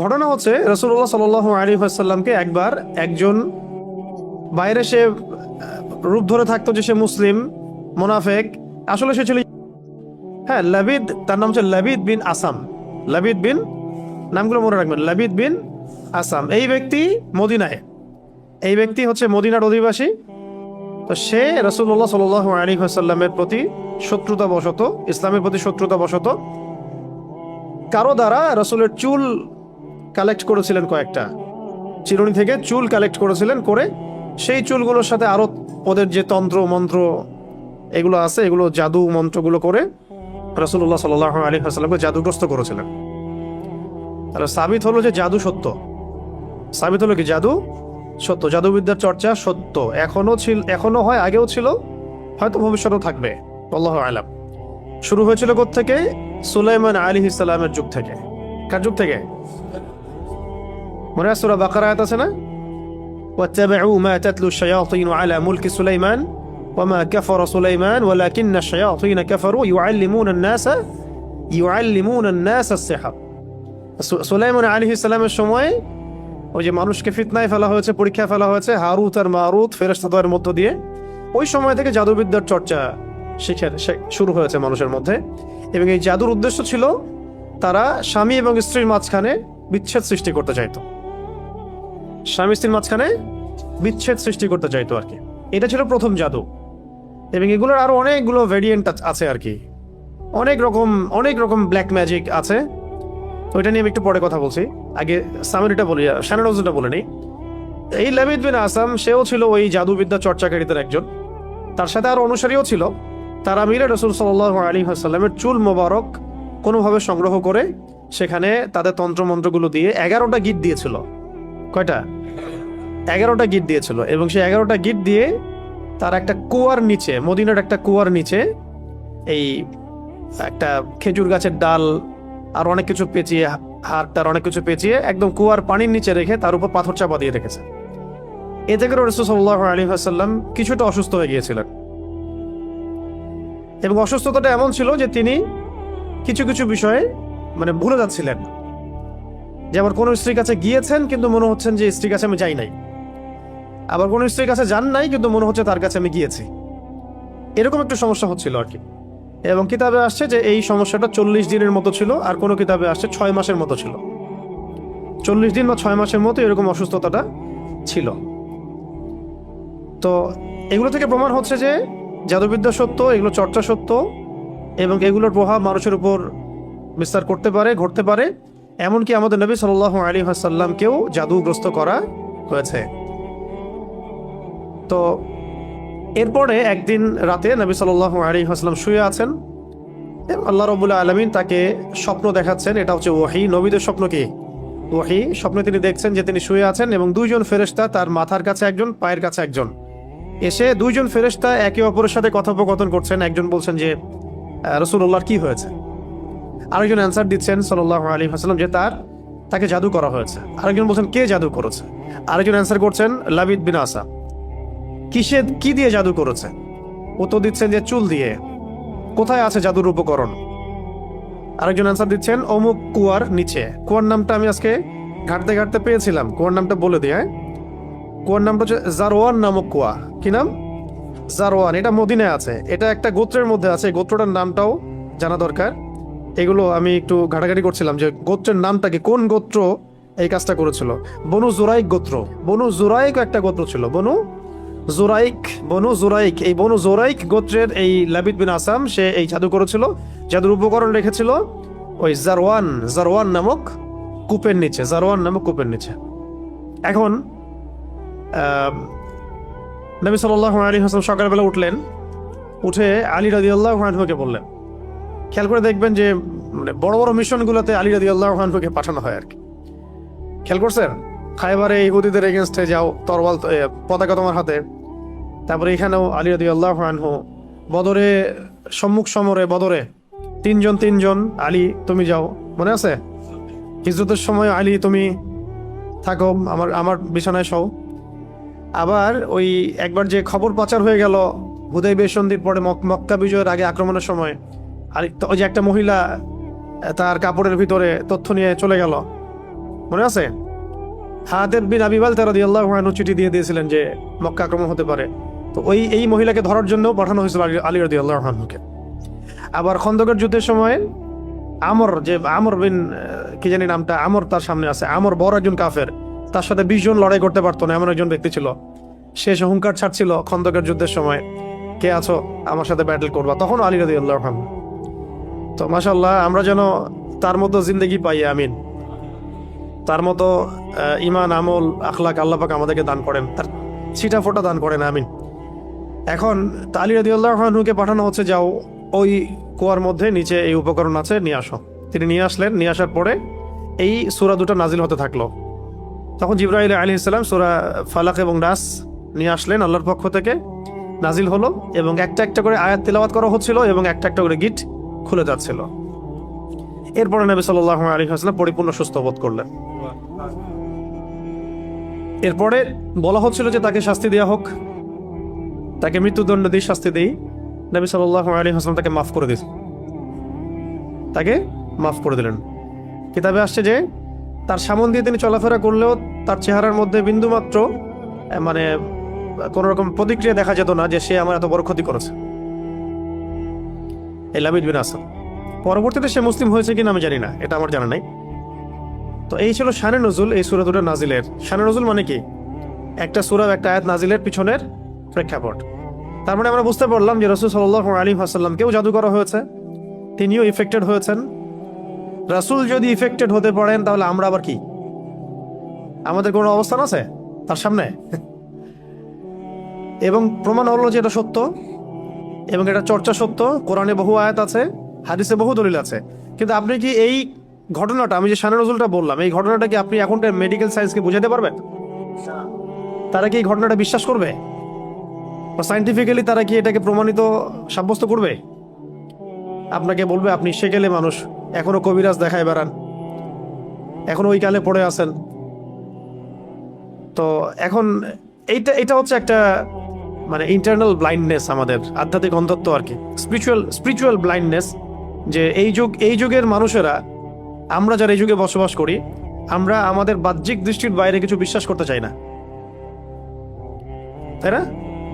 ঘটনা হচ্ছে রাসূলুল্লাহ সাল্লাল্লাহু আলাইহি ওয়াসাল্লামকে একবার একজন বাইরে সে রূপ ধরে থাকতো যে সে মুসলিম মুনাফিক, আসলে সে ছিল হ্যাঁ লাবিদ, তার নাম হচ্ছে লাবিদ বিন আসাম। লাবিদ বিন, নামগুলো মনে রাখবেন, লাবিদ বিন আসাম। এই ব্যক্তি মদিনায়, এই ব্যক্তি হচ্ছে মদিনার অধিবাসী। তো সে রাসূলুল্লাহ সাল্লাল্লাহু আলাইহি ওয়াসাল্লামের প্রতি শত্রুতা বশত, ইসলামের প্রতি শত্রুতা বশত কারো দ্বারা রাসূলের চুল কালেক্ট করেছিলেন, কয়েকটা চিরুনি থেকে চুল কালেক্ট করেছিলেন, করে সেই চুলগুলোর সাথে আরো ওদের যে তন্ত্র মন্ত্র এগুলো আছে, এগুলো জাদু মন্ত্রগুলো করে রাসূলুল্লাহ সাল্লাল্লাহু আলাইহি ওয়াসাল্লামকে জাদুগ্রস্ত করেছিলেন। তাহলে সাবিত হলো যে জাদু সত্য, সাবিত হলো কি জাদু সত্য, জাদুবিদ্যার চর্চা সত্য, এখনো ছিল, এখনো হয়, আগেও ছিল, হয়তো ভবিষ্যতেও থাকবে, আল্লাহু আ'লাম। শুরু হয়েছিল কোত্থেকে? সুলাইমান আলাইহিস সালামের যুগ থেকে। কার যুগ থেকে? মনে আছে সূরা বাকারা আয়াত আছে না, ওয়াত্তাবিউ মা তাতলু আশ-শায়াতিন আলা মুলকি সুলাইমান ওয়ামা কাফারা সুলাইমান ওয়ালাকিন্না আশ-শায়াতিন কাফারু ইউআল্লিমুনা আন-নাস আস-সিহর। সুলাইমান আলাইহিস সালামের সময় ওই যে মানুষকে ফিতনায় ফেলা হয়েছে, পরীক্ষায় ফেলা হয়েছে হারুত আর মারুত ফেরেশতাদের মধ্য দিয়ে, ওই সময় থেকে জাদুবিদ্যার চর্চা শুরু হয়েছে মানুষের মধ্যে। এবং এই জাদুর উদ্দেশ্য ছিল তারা স্বামী এবং স্ত্রীর মাঝখানে বিচ্ছেদ সৃষ্টি করতে চাইতো, স্বামী স্ত্রীর মাঝখানে বিচ্ছেদ সৃষ্টি করতে চাইতো আর কি। এটা ছিল প্রথম জাদু। এবং এগুলোর আরো অনেকগুলো ভেরিয়েন্ট আছে আর কি, অনেক রকম ব্ল্যাক ম্যাজিক আছে। তো এটা নিয়ে আমি একটু পরে কথা বলছি, আগে সামারিটা বলি, শানানজটা বলে নিই। এই লাবিদ বিন আসাম, সেও ছিল ওই জাদুবিদ্যা চর্চাকারীদের একজন, তার সাথে আরো অনুসারীও ছিল। তারা মিলে রাসূল সাল্লাল্লাহু আলাইহি ওয়াসাল্লামের চুল মোবারক কোনোভাবে সংগ্রহ করে সেখানে তাদের তন্ত্রমন্ত্রগুলো দিয়ে 11টা গিট দিয়েছিল। কয়টা? 11টা গিট দিয়েছিল। এবং সেই 11টা গিট দিয়ে তার একটা কুয়ার নিচে, মদিনার একটা কুয়ার নিচে এই একটা খেজুর গাছের ডাল আর অনেক কিছু পেঁচিয়ে, হাড়টার অনেক কিছু পেঁচিয়ে একদম কুয়ার পানির নিচে রেখে তার উপর পাথর চাপা দিয়ে রেখেছে। এতে করে রাসূল সাল্লাল্লাহু আলাইহি ওয়াসাল্লাম কিছুটা অসুস্থ হয়ে গিয়েছিলেন। এবং অসুস্থতাটা এমন ছিল যে তিনি কিছু কিছু বিষয়ে মানে ভুলে যাচ্ছিলেন। যেমন কোনো স্ত্রীর কাছে গিয়েছেন কিন্তু মনে হচ্ছেন যে স্ত্রীর কাছে আমি যাই নাই, আবার কোনো স্ত্রীর কাছে যান নাই কিন্তু মনে হচ্ছে তার কাছে আমি গিয়েছি, এরকম একটা সমস্যা হচ্ছিল আর কি। এবং কিতাবে আসছে যে এই সমস্যাটা 40 দিনের মতো ছিল, আর কোনো কিতাবে আসছে 6 মাসের মতো ছিল। 40 দিন বা 6 মাসের মতো এরকম অসুস্থতাটা ছিল। তো এগুলো থেকে প্রমাণ হচ্ছে যে জাদুবিদ্যা সত্য, এগুলো চর্চা সত্য, এবং এগুলোর প্রভাব মানুষের উপর বিস্তার করতে পারে, ঘটতে পারে। এমনকি আমাদের নবী সাল্লাল্লাহু আলাইহি ওয়াসাল্লামকেও জাদুগ্রস্ত করা হয়েছে। তো এরপরে একদিন রাতে নবী সাল্লাল্লাহু আলাইহি ওয়াসাল্লাম শুয়ে আছেন, আল্লাহ রাব্বুল আলামিন তাকে স্বপ্ন দেখাচ্ছেন। এটা হচ্ছে ওহী, নবীদের স্বপ্ন কি? ওহী। স্বপ্নে তিনি দেখছেন যে তিনি শুয়ে আছেন এবং দুইজন ফেরেশতা, তার মাথার কাছে একজন, পায়ের কাছে একজন, এসে দুইজন ফেরেশতা একে অপরের সাথে কথোপকথন করছেন। একজন বলছেন যে রাসূলুল্লাহর কি হয়েছে, আরেকজন অ্যান্সার দিচ্ছেন সাল্লাল্লাহু আলাইহি ওয়াসাল্লাম যে তাকে জাদু করা হয়েছে। আরেকজন বলছেন কে জাদু করেছে, আরেকজন অ্যান্সার করছেন লাবিদ বিন আসা, কি দিয়ে জাদু করেছে, উত্তর দিচ্ছেন যে চুল দিয়ে। কোথায় আছে জাদুর উপকরণ? আরেকজন অ্যান্সার দিচ্ছেন অমুক কুয়ার নিচে। কুয়ার নামটা আমি আজকে ঘাটতে ঘাটতে পেয়েছিলাম, কুয়ার নামটা বলে দিয়ে। কুয়ার নামটা হচ্ছে জারওয়ান নামক কুয়া। কি নাম? জারওয়ান। এটা মদিনায় আছে, এটা একটা গোত্রের মধ্যে আছে, গোত্রটার নামটাও জানা দরকার। এগুলো আমি একটু ঘাটাঘাটি করছিলাম যে গোত্রের নামটা কি, কোন গোত্র এই কাজটা করেছিল। বনু জুরাইক গোত্র, বনু জুরাইক একটা গোত্র ছিল, বনু জুরাইক। এই বনু জুরাইক গোত্রের এই লাবিদ বিন আসাম, সে এই জাদু করেছিল, জাদুর উপকরণ রেখেছিল ওই জারওয়ান নামক কূপের নিচে, জারওয়ান নামক কূপের নিচে। এখন নবী সাল্লাল্লাহু আলাইহি ওয়াসাল্লাম সকালবেলা উঠলেন, উঠে আলী রাদিয়াল্লাহু আনহুকে বললেন। খেয়াল করে দেখবেন যে মানে বড় বড় মিশনগুলোতে আলী রাদিয়াল্লাহু আনহুকে পাঠানো হয় আর কি। খেয়াল করছেন? খায়বারে ইহুদিদের এগেনস্টে যাও, তরবাল পতাকা তোমার হাতে। তারপরে এখানেও আলী রাদিয়াল্লাহু আনহু বদরে, সম্মুখ সমরে বদরে তিনজন আলী তুমি যাও, মনে আছে? হিজরতের সময় আলী তুমি থাকো আমার বিছানায় শও। আবার ওই একবার যে খবর পাচার হয়ে গেল হুদাইবিয়া সন্ধির পরে, মক্কা বিজয়ের আগে আক্রমণের সময়, আর ওই যে একটা মহিলা তার কাপড়ের ভিতরে তথ্য নিয়ে চলে গেল, মনে আছে? হাতেব বিন আবি বালতা রাদিয়াল্লাহু আনহু চিঠি দিয়ে দিয়েছিলেন যে মক্কা আক্রমণ হতে পারে, তো এই মহিলাকে ধরার জন্য পাঠানো হয়েছিল আলী রাদিয়াল্লাহু আনহুকে। আবার খন্দকের যুদ্ধের সময় আমর বিন কি জানি নামটা, আমর তার সামনে আছে, আমর বড় একজন কাফের, তার সাথে 20 জন লড়াই করতে পারতো না এমন একজন ব্যক্তি ছিল। সে হুঙ্কার ছাড়ছিল খন্দকের যুদ্ধের সময়, কে আছো আমার সাথে ব্যাটল করবা, তখন আলী রাদিয়াল্লাহু আনহু। তো মাশাআল্লাহ, আমরা যেন তার মতো জিন্দেগি পাই, আমিন। তার মতো ইমান, আমল, আখলাক আল্লাহ পাক আমাদেরকে দান করেন, তার ছিটা ফোটা দান করেন, আমিন। এখন আলী রাদিয়াল্লাহু আনহুকে পাঠানো হচ্ছে, যাও ওই কুয়ার মধ্যে নিচে এই উপকরণ আছে, নিয়ে আসো। তিনি নিয়ে আসলেন। নিয়ে আসার পরে এই সূরা দুটো নাজিল হতে থাকলো। তখন জিবরাইল আলাইহিস সালাম সূরা ফালাক এবং নাস নিয়ে আসলেন আল্লাহর পক্ষ থেকে, নাজিল হলো এবং একটা একটা করে আয়াত তিলাওয়াত করা হচ্ছিল এবং একটা একটা করে গিট খুলে যাচ্ছিল। এরপরে নবী সাল্লাল্লাহু আলাইহি ওয়াসাল্লাম পরিপূর্ণ সুস্থ বোধ করলেন। এরপরে বলা হচ্ছিল যে তাকে শাস্তি দেওয়া হোক, তাকে মৃত্যুদণ্ড দিয়ে শাস্তি দেই। নবী সাল্লাল্লাহু আলাইহি ওয়াসাল্লাম তাকে মাফ করে দিলেন, তাকে মাফ করে দিলেন। কিতাবে আসছে যে তার সামন দিয়ে তিনি চলাফেরা করলেও তার চেহারার মধ্যে বিন্দুমাত্র মানে কোন রকম প্রতিক্রিয়া দেখা যেত না যে সে আমার এত বড় ক্ষতি করেছে, এই লাবিদ বিন আসাদ। পরবর্তীতে সে মুসলিম হয়েছে কিনা আমি জানি না, এটা আমার জানা নাই। তো এই ছিল শানে নজুল, এই সূরা দুটো নাজিলের। শানে নজুল মানে কি? একটা সূরা, একটা আয়াত নাজিলের পিছনের প্রেক্ষাপট। তার মানে আমরা বুঝতে পারলাম যে রাসূল সাল্লাল্লাহু আলাইহি ওয়াসাল্লামকেও জাদু করা হয়েছে, তিনিও ইফেক্টেড হয়েছেন। রাসূল যদি ইফেক্টেড হতে পারেন তাহলে আমরা আবার কি? আমাদের কোনো অবস্থান আছে তার সামনে? এবং প্রমাণ হলো যে এটা সত্য এবং এটা চর্চা সত্য। কোরআনে বহু আয়াত আছে, হাদিসে বহু দলিল আছে। কিন্তু আপনি কি এই ঘটনাটা, আমি যে শানে নজুলটা বললাম, এই ঘটনাটা কি আপনি এখনকার মেডিকেল সায়েন্সকে বুঝাতে পারবেন? তারা কি এই ঘটনাটা বিশ্বাস করবে? বা সায়েন্টিফিক্যালি তারা কি এটাকে প্রমাণিত সাব্যস্ত করবে? আপনাকে বলবে আপনি সেকেলে মানুষ, এখনো কবিরাজ দেখায় বেড়ান, এখনো ওই কালে পড়ে আছেন। তো এখন এটা হচ্ছে একটা মানে ইন্টারনাল ব্লাইন্ডনেস, আমাদের আধ্যাত্মিক অন্ধত্ব আর কি, স্পিরিচুয়াল ব্লাইন্ডনেস। যে এই যুগের মানুষেরা, আমরা যারা এই যুগে বসবাস করি, আমরা আমাদের বাহ্যিক দৃষ্টির বাইরে কিছু বিশ্বাস করতে চাই না, তাই না?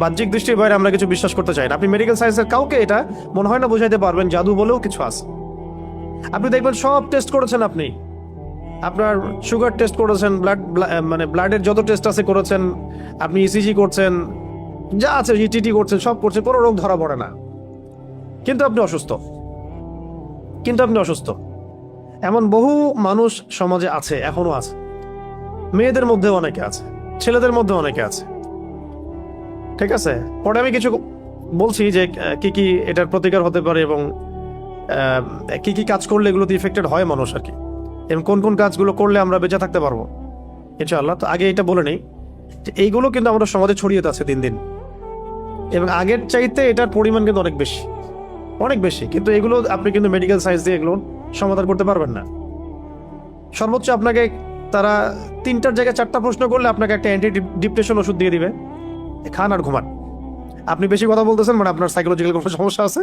বাহ্যিক দৃষ্টির বাইরে আমরা কিছু বিশ্বাস করতে চাই না। আপনি মেডিকেল সায়েন্সের কাউকে এটা মনে হয় না বোঝাইতে পারবেন জাদু বলেও কিছু আছে। আপনি দেখবেন সব টেস্ট করেছেন, আপনি আপনার সুগার টেস্ট করেছেন, মানে ব্লাডের যত টেস্ট আছে করেছেন, আপনি ইসিজি করছেন, যা আছে ইটিটি করছেন, সব করছেন, কোনো রোগ ধরা পড়ে না, কিন্তু আপনি অসুস্থ। এমন বহু মানুষ সমাজে আছে, এখনো আছে। মেয়েদের মধ্যে অনেকে আছে, ছেলেদের মধ্যে অনেকে আছে, ঠিক আছে? পরে আমি কিছু বলছি যে কি কি এটার প্রতিকার হতে পারে এবং কি কি কাজ করলে এগুলোতে ইফেক্টেড হয় মানুষ আর কি, এবং কোন কোন কাজগুলো করলে আমরা বেঁচে থাকতে পারবো ইনশাআল্লাহ। তো আগে এটা বলে নেই যে এইগুলো কিন্তু আমাদের সমাজে ছড়িয়ে যাচ্ছে দিন দিন, এবং আগের চাইতে এটার পরিমাণ কিন্তু অনেক বেশি। কিন্তু এগুলো আপনি কিন্তু মেডিকেল সায়েন্স দিয়ে এগুলো সমাধান করতে পারবেন না। সর্বোচ্চ আপনাকে তারা 3টার জায়গায় 4টা প্রশ্ন করলে আপনাকে একটা অ্যান্টি ডিপ্রেশন ওষুধ দিয়ে দিবে, খান আর ঘুমান। আপনি বেশি কথা বলতেছেন মানে আপনার সাইকোলজিক্যাল কোনো সমস্যা আছে,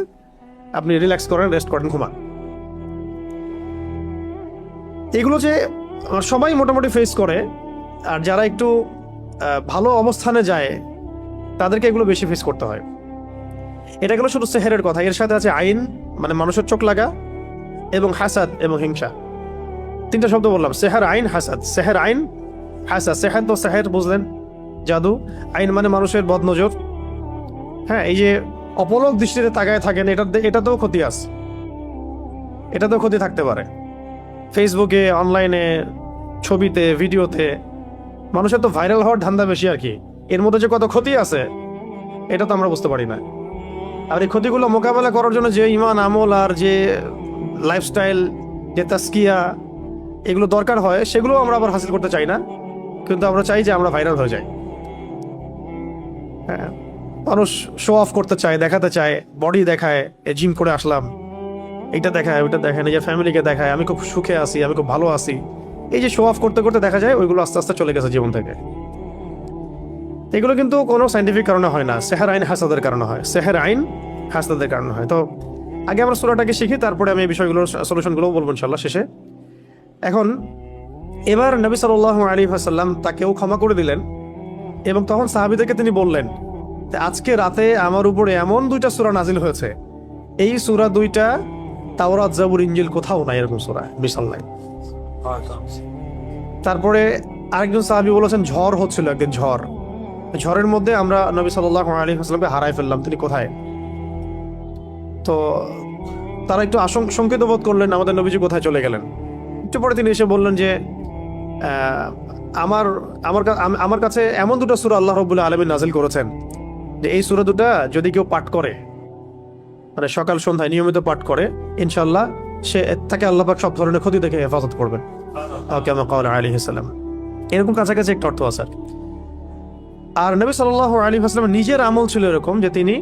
আপনি রিল্যাক্স করেন, রেস্ট করেন, ঘুমান। এগুলো যে সবাই মোটামুটি ফেস করে, আর যারা একটু ভালো অবস্থানে যায় তাদেরকে এগুলো বেশি ফেস করতে হয়। এটা গেলো শুধু সেহেরের কথা। এর সাথে আছে আইন, মানে মানুষের চোখ লাগা, এবং হাসাদ এবং হিংসা। 3টা শব্দ বললাম, সেহের, আইন, হাসাদ। সেহের, আইন, হাসাদ। সেহের তো সেহের বুঝলেন, জাদু। আইন মানে মানুষের বদনজর। হ্যাঁ, এই যে অপলক দৃষ্টিতে তাকায় থাকেন, এটাতেও ক্ষতি আছে, এটাতেও ক্ষতি থাকতে পারে। ফেসবুকে, অনলাইনে, ছবিতে, ভিডিওতে মানুষের তো ভাইরাল হওয়ার ধান্দা বেশি আর কি। এর মধ্যে যে কত ক্ষতি আছে এটা তো আমরা বুঝতে পারি না। আর এই ক্ষতিগুলো মোকাবেলা করার জন্য যে ইমান, আমল আর যে লাইফস্টাইল, যে তাসকিয়া, এগুলো দরকার হয়, সেগুলো আমরা আবার হাসিল করতে চাই না, কিন্তু আমরা চাই যে আমরা ভাইরাল হয়ে যাই। হ্যাঁ, মানুষ শো অফ করতে চায়, দেখাতে চায়, বডি দেখায়, জিম করে আসলাম, এইটা দেখায়, ওইটা দেখায়, নিজের ফ্যামিলিকে দেখায় আমি খুব সুখে আছি, আমি খুব ভালো আছি। এই যে শো অফ করতে করতে দেখা যায় ওইগুলো আস্তে আস্তে চলে গেছে জীবন থেকে। এগুলো কিন্তু কোনো সাইন্টিফিক কারণে হয় না, সেহের, আইন, হাসাদের কারণে হয়। সেহের, আইন, হাসাদের কারণে হয়। তো আগে আমরা সূরাটাকে শিখি, তারপরে আমি এই বিষয়গুলোর সলিউশনগুলো বলবো ইনশাআল্লাহ শেষে। এখন এবার নবী সাল্লাল্লাহু আলাইহি ওয়াসাল্লাম তাকেও ক্ষমা করে দিলেন এবং তখন সাহাবীদেরকে তিনি বললেন যে আজকে রাতে আমার উপরে এমন দুইটা সূরা নাজিল হয়েছে, এই সূরা দুইটা তাওরাত জাবুর ইনজিল কোথাও নাই, এরকম সূরা বিশাল নাই। তারপরে আরেকজন সাহাবী বলেছেন ঝড় হচ্ছিল একদিন, ঝড়ের মধ্যে আমরা নবী সাল্লাল্লাহু আলাইহি ওয়াসাল্লামকে হারাই ফেললাম, তিনি কোথায়? তো তারা একটু শঙ্কিত বোধ করলেন আমাদের নবীজি কোথায় চলে গেলেন। একটু পরে তিনি এসে বললেন যে আমার আমার আমার কাছে এমন দুটো সূরা আল্লাহ রাব্বুল আলামিন নাজিল করেছেন যে এই সূরা দুটো যদি কেউ পাঠ করে, মানে সকাল সন্ধ্যায় নিয়মিত পাঠ করে, ইনশাআল্লাহ সে তাকে আল্লাহ পাক সব ধরনের ক্ষতি থেকে হেফাজত করবেন। কামা ক্বালা আলাইহিস সালাম, এরকম কাছাকাছি একটা অর্থ আছে। আর নবী সাল্লাল্লাহু আলাইহি ওয়াসাল্লাম নিজের আমল ছিল এরকম যে তিনি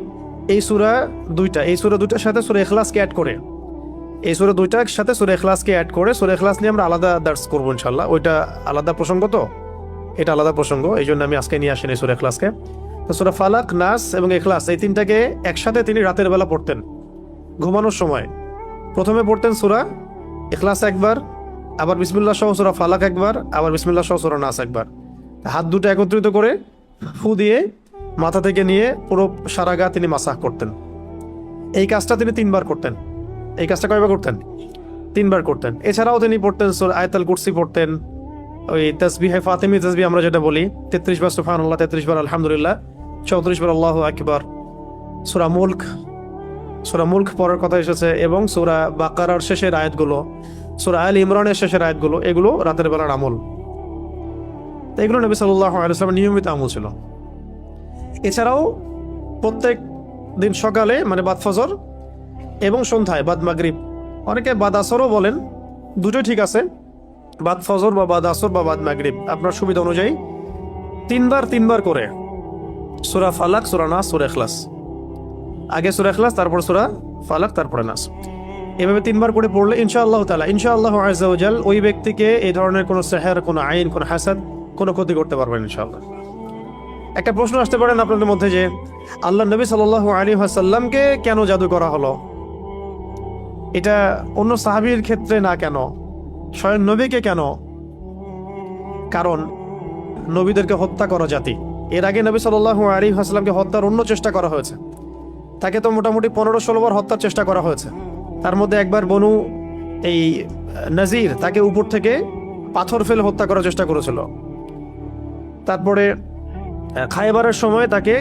এই সূরা দুইটার সাথে সূরা ইখলাসকে অ্যাড করে, এই সূরা দুইটার সাথে সূরা ইখলাসকে অ্যাড করে, সূরা ইখলাস নিয়ে আমরা আলাদা দার্স করবো ইনশাআল্লাহ, ওইটা আলাদা প্রসঙ্গ, তো এটা আলাদা প্রসঙ্গ, এই জন্য আমি আজকে নিয়ে আসিনি সূরা ইখলাসকে। তো সূরা ফালাক, নাস এবং ইখলাস এই তিনটাকে একসাথে তিনি রাতের বেলা পড়তেন ঘুমানোর সময়। প্রথমে পড়তেন সূরা ইখলাস একবার, আবার বিসমিল্লাহ সহ সূরা ফালাক একবার, আবার বিসমিল্লাহ সহ সূরা নাস একবার। হাত দুটো একত্রিত করে ফু দিয়ে মাথা থেকে নিয়ে পুরো সারা গা তিনি মাসাহ করতেন। এই কাজটা তিনি 3 বার করতেন। এই কাজটা কয়বার করতেন? 3 বার করতেন। এছাড়াও তিনি পড়তেন সূরা আয়াতুল কুরসি পড়তেন, ওই তাসবিহে ফাতিমি তাসবিহ আমরা যেটা বলি, 33 বার সুবহানাল্লাহ, 33 বার আলহামদুলিল্লাহ, 34 বার আল্লাহু আকবার। সূরা মুলক পড়ার কথা এসেছে, এবং সূরা বাকারার শেষের আয়াতগুলো, সূরা আল ইমরানের শেষের আয়াতগুলো, এগুলো রাতের বেলার আমল। তো এগুলো নবী সাল্লাল্লাহু আলাইহি ওয়াসাল্লামের নিয়মিত আমল ছিল। এছাড়াও প্রত্যেক দিন সকালে, মানে বাদ ফজর, এবং সন্ধ্যায় বাদ মাগরিব, অনেকে বাদ আসরও বলেন, দুটোই ঠিক আছে, বাদ ফজর বা বাদ আসর বা বাদ মাগরিব, আপনার সুবিধা অনুযায়ী 3 বার করে সূরা ফালাক, সূরা নাস, সূরা ইখলাস, আগে সূরা ইখলাস, তারপর সূরা ফালাক, তারপরে নাস, এভাবে 3 বার করে পড়লে ইনশাআল্লাহ তাআলা, ইনশাআল্লাহ আযজা ওয়া জাল, ওই ব্যক্তিকে এই ধরনের কোনো সেহর, কোনো আইন, কোনো হাসাদ, কোনো ক্ষতি করতে পারবেন ইনশাআল্লাহ। একটা প্রশ্ন আসতে পারেন আপনাদের মধ্যে যে আল্লাহ নবী সাল্লাল্লাহু আলাইহি ওয়াসাল্লামকে কেন জাদু করা হলো? এটা অন্য সাহাবীর ক্ষেত্রে না কেন, স্বয়ং নবীকে কেন? কারণ নবীদেরকে হত্যা করা জাতি, এর আগে নবী সাল্লাল্লাহু আলাইহি ওয়াসাল্লামকে হত্যার অন্য চেষ্টা করা হয়েছে। তাকে তো মোটামুটি 15-16 বার হত্যার চেষ্টা করা হয়েছে। তার মধ্যে একবার বনু এই নাজির তাকে উপর থেকে পাথর ফেলে হত্যা করার চেষ্টা করেছিল। তারপরে খায়বারের সময় তাকে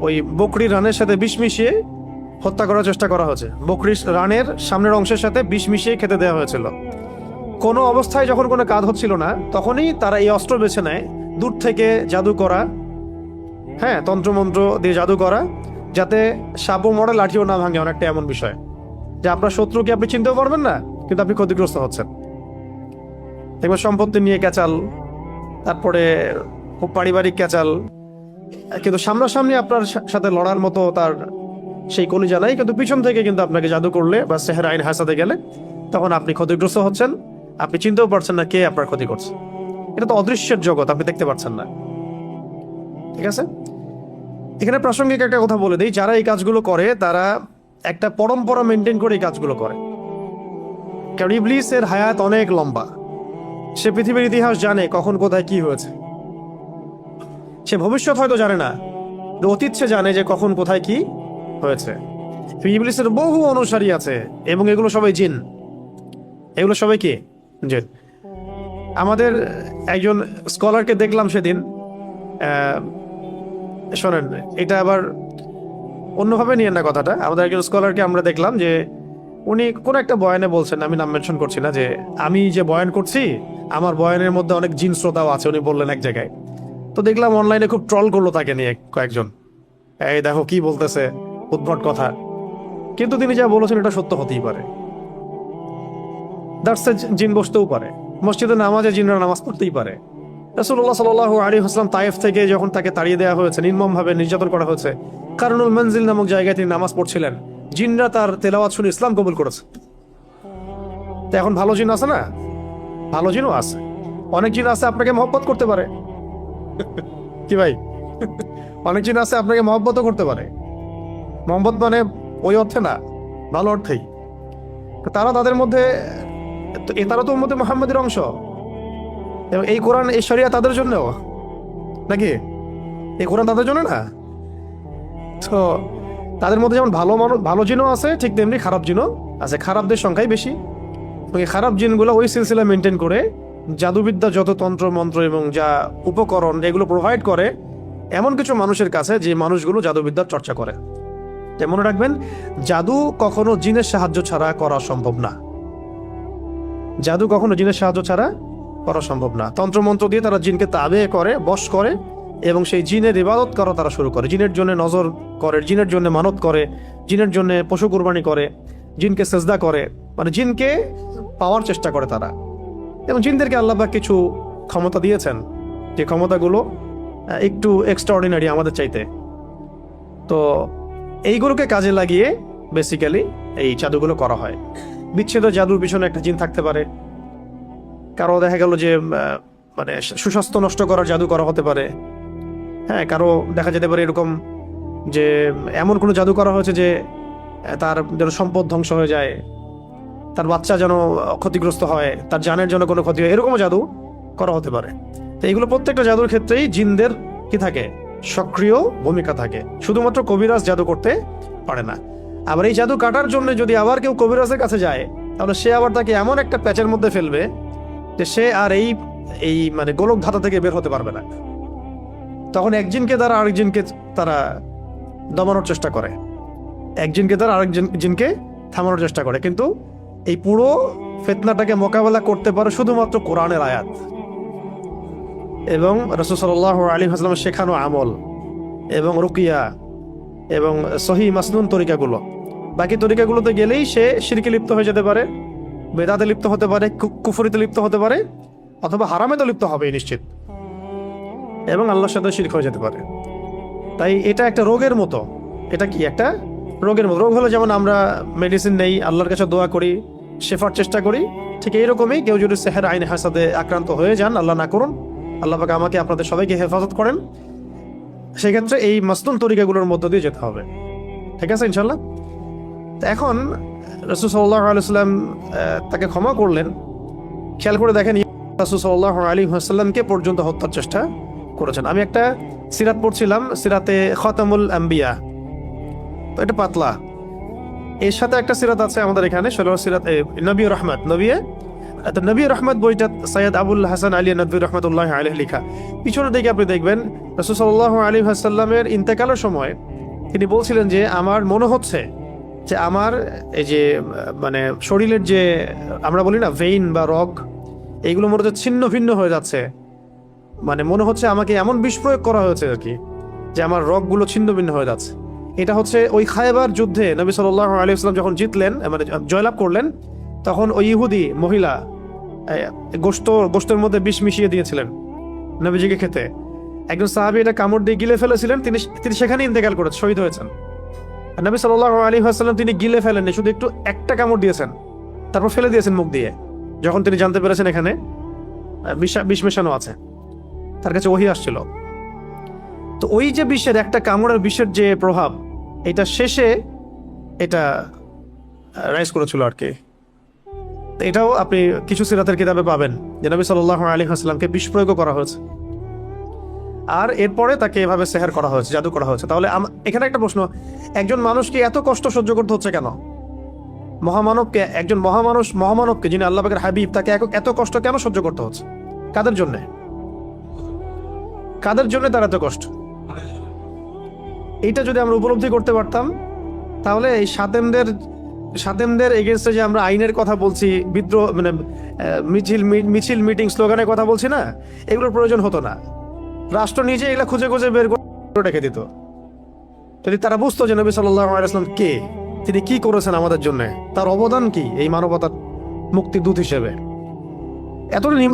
ওই বকরির রানের সাথে বিষ মিশিয়ে হত্যা করার চেষ্টা করা হয়েছে। বকরির রানের সামনের অংশের সাথে বিষ মিশিয়ে খেতে দেওয়া হয়েছিল। কোনো অবস্থায় যখন কোনো কাজ হচ্ছিল না, তখনই তারা এই অস্ত্র বেছে নেয়, দূর থেকে জাদু করা, হ্যাঁ, তন্ত্রমন্ত্র দিয়ে জাদু করা, যাতে সাপও মরে লাঠিও না ভাঙে। অনেকটা এমন বিষয় যে আপনার শত্রুকে আপনি চিনতেও পারবেন না, কিন্তু আপনি ক্ষতিগ্রস্ত হচ্ছেন। দেখবেন সম্পত্তি নিয়ে ক্যাচাল, তারপরে খুব পারিবারিক ক্যাচাল, কিন্তু সামনাসামনি আপনার সাথে লড়ার মতো তার সেই কলিজা নাই, কিন্তু পিছন থেকে কিন্তু আপনাকে জাদু করলে বা সেহর আইন হাসাতে গেলে তখন আপনি ক্ষতিগ্রস্ত হচ্ছেন, আপনি চিনতেও পারছেন না কে আপনার ক্ষতি করছে। এটা তো অদৃশ্যের জগৎ, আপনি দেখতে পাচ্ছেন না। ঠিক আছে, এখানে প্রাসঙ্গিক একটা কথা বলে দিই, যারা এই কাজগুলো করে তারা একটা পরম্পরা মেনটেন করে এই কাজগুলো করে। কারণ ইবলিসের হায়াত অনেক লম্বা, সে পৃথিবীর ইতিহাস জানে কখন কোথায় কি হয়েছে। সে ভবিষ্যৎ হয়তো জানে না, অতীত সে জানে যে কখন কোথায় কি হয়েছে। ইবলিসের বহু অনুসারী আছে, এবং এগুলো সবাই জিন, এগুলো সবাই কি জিন। আমাদের একজন স্কলারকে দেখলাম সেদিন, শোনেন এটা আবার অন্যভাবে নিয়েন না কথাটা, আমাদের একজন স্কলারকে আমরা দেখলাম যে উনি কোন একটা বয়ানে বলছেন, আমি নাম মেনশন করছি না, যে আমি যে বয়ান করছি আমার বয়ানের মধ্যে অনেক জিন শ্রোতাও আছে, উনি বললেন এক জায়গায়। তো দেখলাম অনলাইনে খুব ট্রল করলো তাকে নিয়ে কয়েকজন, এই দেখো কি বলতেছে, উদ্ভট কথা। কিন্তু তিনি যা বলেছেন এটা সত্য হতেই পারে। দার্সে জিন বসতেও পারে, মসজিদে নামাজে জিনরা নামাজ পড়তেই পারে। রাসূলুল্লাহ সাল্লাল্লাহু আলাইহি ওয়াসাল্লাম তায়েফ থেকে যখন তাকে তাড়িয়ে দেওয়া হয়েছে, নির্মমভাবে নির্যাতন করা হয়েছে, কারনুল মঞ্জিল নামক জায়গায় তিনি নামাজ পড়ছিলেন, জিনরা তার তেলাওয়াত শুনে ইসলাম কবুল করেছে। তো এখন ভালো জিন আছে না, ভালো জিনও আছে, অনেক জিন আছে আপনাকে মহব্বত করতে পারে। কি ভাই, অনেক জিন আছে আপনাকে মহব্বতও করতে পারে। মহব্বত মানে ওই অর্থে না, ভালো অর্থেই। তারা তাদের মধ্যে, তারা তো উম্মতে মুহাম্মাদের অংশ, এবং এই কোরআন এই শরিয়া তাদের জন্যও নাকি? এই কোরআন তাদের জন্য না? তো তাদের মধ্যে যেমন ভালো মানুষ, ভালো জিনও আছে, ঠিক তেমনি খারাপ জিনও আছে। খারাপদের সংখ্যাই বেশি। ওই খারাপ জিনগুলো ওই সিলসিলা মেনটেন করে জাদুবিদ্যা, যত তন্ত্র মন্ত্র এবং যা উপকরণ এগুলো প্রোভাইড করে এমন কিছু মানুষের কাছে, যে মানুষগুলো জাদুবিদ্যার চর্চা করে। যে মনে রাখবেন, জাদু কখনো জিনের সাহায্য ছাড়া করা সম্ভব না। জাদু কখনো জিনের সাহায্য ছাড়া করা সম্ভব না। তন্ত্রমন্ত্র দিয়ে তারা জিনকে তাবে করে, বশ করে, এবং সেই জিনের ইবাদত করা তারা শুরু করে। জিনের জন্য নজর করে, জিনের জন্য মানত করে, জিনের জন্য পশু কুরবানি করে, জিনকে সেজদা করে, মানে জিনকে পাওয়ার চেষ্টা করে তারা। এবং জিনদেরকে আল্লাহ পাক কিছু ক্ষমতা দিয়েছেন, যে ক্ষমতাগুলো একটু এক্সট্রাঅর্ডিনারি আমাদের চাইতে। তো এইগুলোকে কাজে লাগিয়ে বেসিক্যালি এই জাদুগুলো করা হয়। বিচ্ছেদ জাদুর পিছনে একটা জিন থাকতে পারে। কারো দেখা গেল যে মানে সুস্বাস্থ্য নষ্ট করার জাদু করা হতে পারে। হ্যাঁ, কারো দেখা যেতে পারে এরকম যে এমন কোনো জাদু করা হয়েছে যে তার যেন সম্পদ ধ্বংস হয়ে যায়, তার বাচ্চা যেন ক্ষতিগ্রস্ত হয়, তার জানের জন্য কোনো ক্ষতি হয়, এরকমও জাদু করা হতে পারে। তো এইগুলো প্রত্যেকটা জাদুর ক্ষেত্রেই জিনদের কি থাকে, সক্রিয় ভূমিকা থাকে। শুধুমাত্র কবিরাজ জাদু করতে পারে না। আবার এই জাদু কাটার জন্য যদি আবার কেউ কবিরাজের কাছে যায়, তাহলে সে আবার তাকে এমন একটা প্যাচের মধ্যে ফেলবে যে সে আর এই মানে গোলক ধাঁধা থেকে বের হতে পারবে না। তখন একজনকে দ্বারা আরেকজনকে তারা দমানোর চেষ্টা করে, একজনকে দ্বারা আরেকজন জিনকে থামানোর চেষ্টা করে। কিন্তু এই পুরো ফিতনাটাকে মোকাবেলা করতে পারে শুধুমাত্র কোরআনের আয়াত এবং রাসূল সাল্লাল্লাহু আলাইহি ওয়াসাল্লামের শেখানো আমল এবং রুকিয়া এবং সহি মাসনুন তরিকাগুলো। বাকি তরিকাগুলোতে গেলেই সে শিরকে লিপ্ত হয়ে যেতে পারে, বেদাতে লিপ্ত হতে পারে, কুফরিতে লিপ্ত হতে পারে, অথবা হারামে তো লিপ্ত হবে নিশ্চিত, এবং আল্লাহর সাথে শিরক হয়ে যেতে পারে। তাই এটা একটা রোগের মতো। এটা কি একটা রোগের মতো। রোগ হলে যেমন আমরা মেডিসিন নেই, আল্লাহর কাছে দোয়া করি, শেফার চেষ্টা করি, ঠিক এইরকমই কেউ যদি সেহের আইন হাসাদে আক্রান্ত হয়ে যান, আল্লাহ না করুন, আল্লাহ পাক আমাকে আপনাদের সবাইকে হেফাজত করেন, সেক্ষেত্রে এই মাসনুন তরিকাগুলোর মধ্য দিয়ে যেতে হবে। ঠিক আছে ইনশাল্লাহ। তো এখন রাসূল সাল্লাল্লাহু আলাইহি ওয়াসাল্লাম তাকে ক্ষমা করলেন। খেয়াল করে দেখেন, রাসূল সাল্লাল্লাহু আলাইহি ওয়াসাল্লামকে পর্যন্ত হত্যার চেষ্টা করেছেন। আমি একটা সিরাত পড়ছিলাম, সিরাতে খতামুল আম্বিয়া, তো এটা পাতলা। এর সাথে একটা সিরাত আছে আমাদের এখানে, সিরাত নবী রহমত, নবী রহমত বইটা সৈয়দ আবুল হাসান আলী নদভী রহমতুল্লাহ আলাইহি লেখা। পিছনের দিকে আপনি দেখবেন রাসূল সাল্লাল্লাহু আলাইহি ওয়াসাল্লামের ইন্তেকালের সময় তিনি বলছিলেন যে আমার মনে হচ্ছে যে আমার এই যে মানে শরীরের যে আমরা বলি না ভেইন বা রগ, এইগুলো মনে হচ্ছে ছিন্ন ভিন্ন হয়ে যাচ্ছে। মানে মনে হচ্ছে আমাকে এমন বিষ প্রয়োগ করা হয়েছে আর কি, যে আমার রগগুলো ছিন্ন ভিন্ন হয়ে যাচ্ছে। এটা হচ্ছে ওই খায়বার যুদ্ধে নবী সাল্লাল্লাহু আলাইহি ওয়াসাল্লাম যখন জিতলেন, মানে জয়লাভ করলেন, তখন ওই ইহুদি মহিলা গোশতের মধ্যে বিষ মিশিয়ে দিয়েছিলেন নবীজিকে খেতে। একজন সাহাবী এটা কামড় দিয়ে গিলে ফেলেছিলেন, তিনি সেখানে ইন্তেকাল করেছেন, শহীদ হয়েছেন। আর নবী সাল্লাল্লাহু আলাইহি ওয়াসাল্লাম তিনি গিলে ফেলেননি, শুধু একটু একটা কামড় দিয়েছেন, তারপর ফেলে দিয়েছেন মুখ দিয়ে, যখন তিনি জানতে পেরেছেন এখানে বিষ মেশানো আছে। তার কাছে ওহী আসছিল। তো ওই যে বিষের একটা কামড়ের বিষের যে প্রভাব, এটা শেষে এটা রাইজ করেছিল আর কি। এটাও আপনি কিছু সিরাতের কিতাবে পাবেন যে নবী সাল্লাল্লাহু আলাইহি ওয়াসাল্লামকে বিষ প্রয়োগ করা হয়েছে, আর এরপরে তাকে এভাবে সেহের করা হয়েছে, জাদু করা হয়েছে। তাহলে এখানে একটা প্রশ্ন, একজন মানুষকে এত কষ্ট সহ্য করতে হচ্ছে কেন? মহামানবকে, একজন মহামানবকে যিনি আল্লাহ পাকের হাবিব, তাকে এত কষ্ট কেন সহ্য করতে হচ্ছে? কাদের জন্য? কাদের জন্য তার এত কষ্ট? এইটা যদি আমরা উপলব্ধি করতে পারতাম, তাহলে এই সাতেমদের এগেনস্টে যে আমরা আইনের কথা বলছি, বিদ্রোহ মানে মিছিল মিটিং স্লোগানের কথা বলছি না, এগুলোর প্রয়োজন হতো না। রাষ্ট্র নিজে এগুলা খুঁজে খুঁজে বের করে রেখে দিত। যদি তারা বুঝতো যে নবী সাল্লাল্লাহু আলাইহি ওয়াসাল্লাম কে, তিনি কি করেছেন আমাদের জন্য, তার অবদান কি এই মানবতার মুক্তির দূত হিসেবে।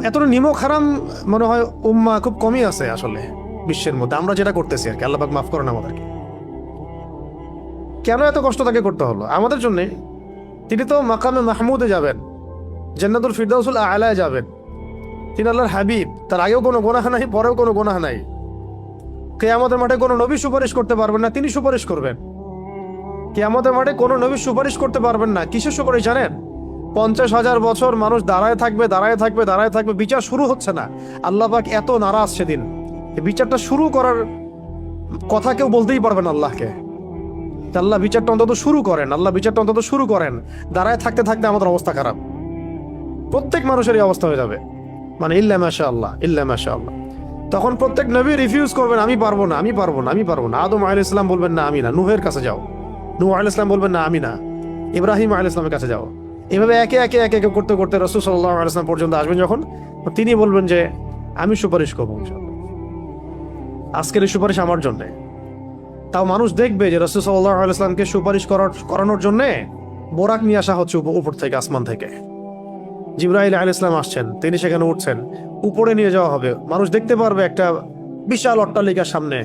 এত নিমক হারাম মনে হয় উম্মাহ খুব কমই আছে আসলে বিশ্বের মধ্যে, আমরা যেটা করতেছি আর কি। আল্লাহ পাক মাফ করেন আমাদেরকে। কেন এত কষ্ট তাকে করতে হলো আমাদের জন্য? তিনি তো মাকামে মাহমুদে যাবেন, জান্নাতুল ফিরদাউসুল আলায় যাবেন। তিনি আল্লাহর হাবিব, তার আগেও কোনো গুনাহ নাই, পরেও কোনো গুনাহ নাই। কিয়ামতের মাঠে কোনো নবী সুপারিশ করতে পারবেন না, তিনি সুপারিশ করবেন। কিয়ামতের মাঠে কোনো নবী সুপারিশ করতে পারবেন না। কিসের সুপারিশ জানেন? 50,000 বছর মানুষ দাঁড়ায় থাকবে, দাঁড়ায় থাকবে, দাঁড়ায় থাকবে, বিচার শুরু হচ্ছে না। আল্লাহ পাক এত নারাজ সেদিন, এই বিচারটা শুরু করার কথা কেউ বলতেই পারবে না আল্লাহকে। আল্লাহ বিচারটা অন্তত শুরু করেন, আল্লাহ বিচারটা অন্তত শুরু করেন। দাঁড়ায় থাকতে থাকতে আমাদের অবস্থা খারাপ, প্রত্যেক মানুষের এই অবস্থা হয়ে যাবে। মানে ইল্লা মাশাআল্লাহ, ইল্লা মাশাআল্লাহ। তখন প্রত্যেক নবী রিফিউজ করবেন, আমি পারবো না, আমি পারবো না, আমি পারবো না। আদম আলাইহিস সালাম বলবেন না আমি না, নূহের কাছে যাও। নূহ আলাইহিস সালাম বলবেন না আমি না, ইব্রাহিম আলাইহিস সালামের কাছে যাও। এভাবে একে একে একে একে করতে করতে রাসূল সাল্লাল্লাহু আলাইহি ওয়াসাল্লাম পর্যন্ত আসবেন যখন, তিনি বলবেন যে আমি সুপারিশ করবো ইনশাআল্লাহ, আজকের এই সুপারিশ আমার জন্য। তাও মানুষ দেখবে যে রাসূল সাল্লাল্লাহু আলাইহি ওয়াসাল্লামকে সুপারিশ করানোর জন্য বোরাক নিয়ে আসা হচ্ছে উপর থেকে, আসমান থেকে। জিবরাইল আলাইহিস সালাম আসছেন, তিনি সেখানে উঠছেন, উপরে নিয়ে যাওয়া হবে। মানুষ দেখতে পারবে একটা বিশাল অট্টালিকার সামনে,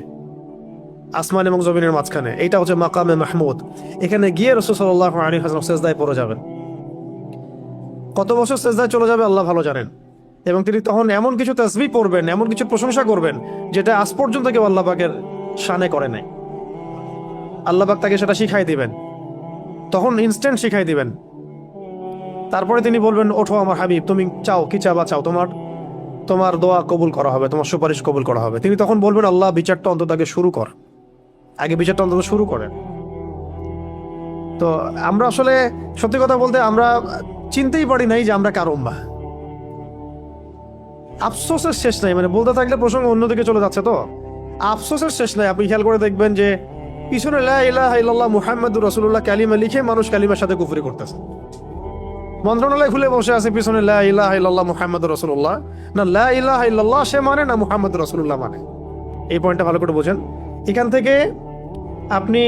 আসমান এবং জমিনের মাঝখানে। এইটা হচ্ছে মাকামে মাহমুদ। এখানে গিয়ে রাসূল সাল্লাল্লাহু আলাইহি ওয়াসাল্লাম সিজদায় পড়ে যাবেন। কত বছর সিজদায় চলে যাবে আল্লাহ ভালো জানেন। এবং তিনি তখন এমন কিছু তাসবিহ পড়বেন, এমন কিছু প্রশংসা করবেন, যেটা আজ পর্যন্ত কেউ আল্লাহ পাকের শানে করে নাই। আল্লাহ পাক তাকে সেটা শিখাই দিবেন, তখন ইনস্ট্যান্ট শিখাই দিবেন। তারপরে তিনি বলবেন, ওঠো আমার হাবিব, তুমি চাও কি চাবা চাও, তোমার দোয়া কবুল করা হবে, তোমার সুপারিশ কবুল করা হবে। তিনি তখন বলবেন, আল্লাহ বিচারটা অন্তত আগে শুরু কর, আগে বিচারটা অন্তত শুরু করেন। তো আমরা আসলে সত্যি কথা বলতে আমরা চিনতেই পারি নাই যে আমরা কার উম্মাহ। আফসোসের শেষ নাই, মানে বলতে থাকলে প্রসঙ্গ অন্যদিকে চলে যাচ্ছে। তো আফসোসের শেষ নাই। আপনি খেয়াল করে দেখবেন যে পিছনে লা ইলাহা ইল্লাল্লাহ মুহাম্মাদুর রাসূলুল্লাহ কালিমা লিখে মানুষ কালিমার সাথে কুফরি করতেছে। মন্ত্রণালয় খুলে বসে আছে পিছনে লা ইলাহা ইল্লাল্লাহ মুহাম্মাদুর রাসূলুল্লাহ, না লা ইলাহা ইল্লাল্লাহ সে মানে, না মুহাম্মাদুর রাসূলুল্লাহ মানে। এই পয়েন্টটা ভালো করে বোঝেন। এখান থেকে আপনি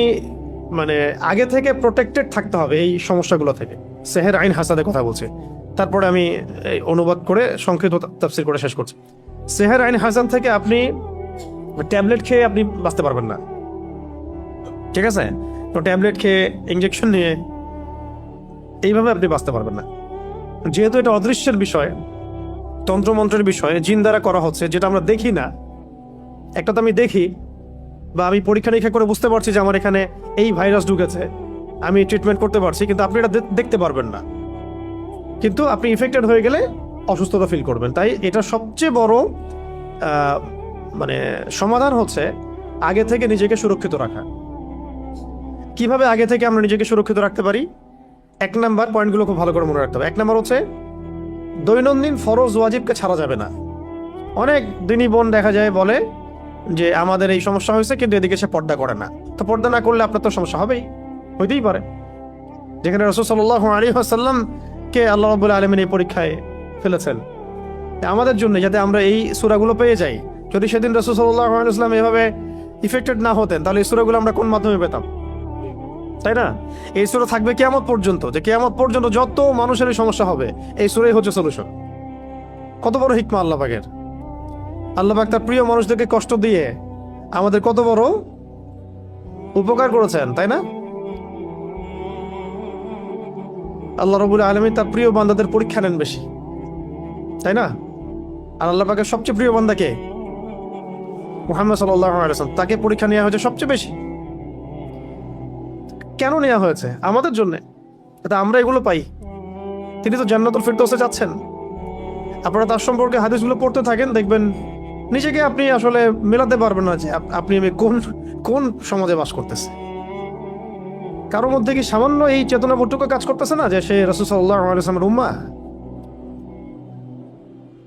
মানে আগে থেকে প্রোটেক্টেড থাকতে হবে এই সমস্যাগুলো থেকে। সেহের আইন হাসাদের কথা বলছে, তারপরে আমি এই অনুবাদ করে সংক্ষিপ্ত তাফসীর করে শেষ করছি। সেহের আইন হাসান থেকে আপনি ট্যাবলেট খেয়ে আপনি বাঁচতে পারবেন না, ঠিক আছে? তো ট্যাবলেট খেয়ে, ইনজেকশন নিয়ে এইভাবে আপনি বাঁচতে পারবেন না। যেহেতু এটা অদৃশ্যের বিষয়, তন্ত্রমন্ত্রের বিষয়, জিন দ্বারা করা হচ্ছে, যেটা আমরা দেখি না। একটা তো আমি দেখি, বা আমি পরীক্ষা নিরীক্ষা করে বুঝতে পারছি যে আমার এখানে এই ভাইরাস ঢুকেছে, আমি ট্রিটমেন্ট করতে পারছি, কিন্তু আপনি এটা দেখতে পারবেন না। কিন্তু আপনি ইফেক্টেড হয়ে গেলে অসুস্থতা ফিল করবেন। তাই এটা সবচেয়ে বড় মানে সমাধান হচ্ছে আগে থেকে নিজেকে সুরক্ষিত রাখা। কিভাবে আগে থেকে আমরা নিজেকে সুরক্ষিত রাখতে পারি? 1 নাম্বার পয়েন্টগুলো খুব ভালো করে মনে রাখতে হবে। 1 নাম্বার হচ্ছে দৈনন্দিন ফরজ ওয়াজিবকে ছাড়া যাবে না। অনেক দিনই বোন দেখা যায় বলে যে আমাদের এই সমস্যা হয়েছে, কিন্তু এদিকে সে পর্দা করে না। তো পর্দা না করলে আপনার তো সমস্যা হবেই, হইতেই পারে। যেখানে রাসূল সাল্লাল্লাহু আলাইহি ওয়াসাল্লামকে আল্লাহ রাব্বুল আলামিন এই পরীক্ষায় ফেলেছেন আমাদের জন্য, যাতে আমরা এই সূরাগুলো পেয়ে যাই। যদি সেদিন রাসূল সাল্লাল্লাহু আলাইহি ওয়াসাল্লাম এভাবে ইফেক্টেড না হতেন, তাহলে এই সূরাগুলো আমরা কোন মাধ্যমে পেতাম? তাই না? এই সূরা থাকবে কিয়ামত পর্যন্ত, যে কিয়ামত পর্যন্ত যত মানুষের এই সমস্যা হবে, এই সূরাই হচ্ছে সলিউশন। কত বড় হিকমা আল্লাহ পাকের! আল্লাহ পাক তার প্রিয় মানুষদেরকে কষ্ট দিয়ে আমাদের কত বড় উপকার করেছেন, তাই না? আল্লাহ রাব্বুল আলামিন তার প্রিয় বান্দাদের পরীক্ষা নেন বেশি, তাই না? আর আল্লাহ পাকের সবচেয়ে প্রিয় বান্দা কে? মুহাম্মদ সাল্লাল্লাহু আলাইহি ওয়াসাল্লাম। তাকে পরীক্ষা নেওয়া হয়েছে সবচেয়ে বেশি। কেন নেওয়া হয়েছে? আমাদের জন্য, যাতে আমরা এগুলো পাই। তিনি তো জান্নাতুল ফিরদৌসে যাচ্ছেন। আপনারা তার সম্পর্কে হাদিসগুলো পড়তে থাকেন, দেখবেন নিজেকে আপনি আসলে মেলাতে পারবেন না যে আপনি আমি কোন সমাজে বাস করতেছে। কারোর মধ্যে কি সামান্য এই চেতনাবোধটুকু কাজ করতেছে না যে সে রাসূল সাল্লাল্লাহু আলাইহি ওয়াসাল্লামের উম্মাহ?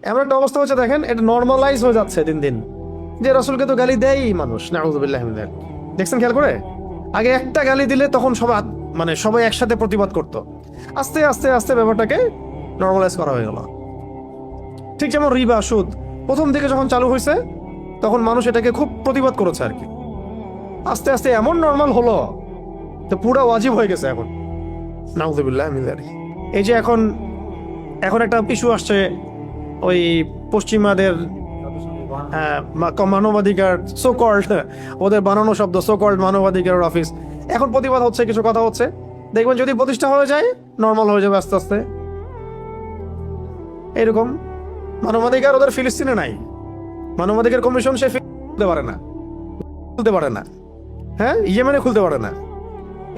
এমন একটা অবস্থা হচ্ছে, দেখেন এটা নর্মালাইজ হয়ে যাচ্ছে দিন দিন, যে রাসূলকে তো গালি দেয়ই মানুষ। নাউযুবিল্লাহি মিন যালিক। দেখছেন খেয়াল করে? আগে একটা গালি দিলে তখন সবাই একসাথে প্রতিবাদ করত। আস্তে আস্তে আস্তে ব্যাপারটাকে নর্মালাইজ করা হয়ে গেল। ঠিক যেমন রিবা, সুদ প্রথম দিকে যখন চালু হয়েছে, তখন মানুষ এটাকে খুব প্রতিবাদ করেছে আর কি। আস্তে আস্তে এমন নর্মাল হলো তো পুরো ওয়াজিব হয়ে গেছে এখন। নাউযুবিল্লাহি মিন যালিক। এই যে এখন একটা ইস্যু আসছে, ওই পশ্চিমাদের মানবাধিকার, সো কল্ড, ওদের বানানো শব্দ, সো কল্ড মানবাধিকার অফিস। এখন প্রতিবাদ হচ্ছে, কিছু কথা হচ্ছে, দেখবেন যদি প্রতিষ্ঠা হয়ে যায় নর্মাল হয়ে যাবে আস্তে আস্তে। এরকম মানবাধিকার ওদের ফিলিস্তিনে নাই, মানবাধিকার কমিশন সে খুলতে পারে না, হ্যাঁ, ইয়েমেনে খুলতে পারে না।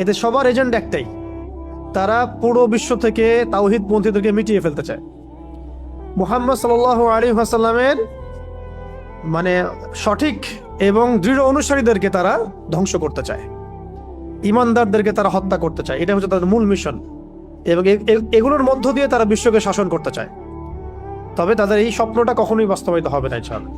এতে সবার এজেন্ট একটাই, তারা পুরো বিশ্ব থেকে তাওহীদপন্থীদেরকে মিটিয়ে ফেলতে চায়। মুহাম্মদ সাল্লাল্লাহু আলাইহি ওয়াসাল্লামের মানে সঠিক এবং দৃঢ় অনুসারীদেরকে তারা ধ্বংস করতে চায়, ইমানদারদেরকে তারা হত্যা করতে চায়। এটা হচ্ছে তাদের মূল মিশন, এবং এগুলোর মধ্য দিয়ে তারা বিশ্বকে শাসন করতে চায়। তবে তাদের এই স্বপ্নটা কখনোই বাস্তবায়িত হবে না ইনশাআল্লাহ।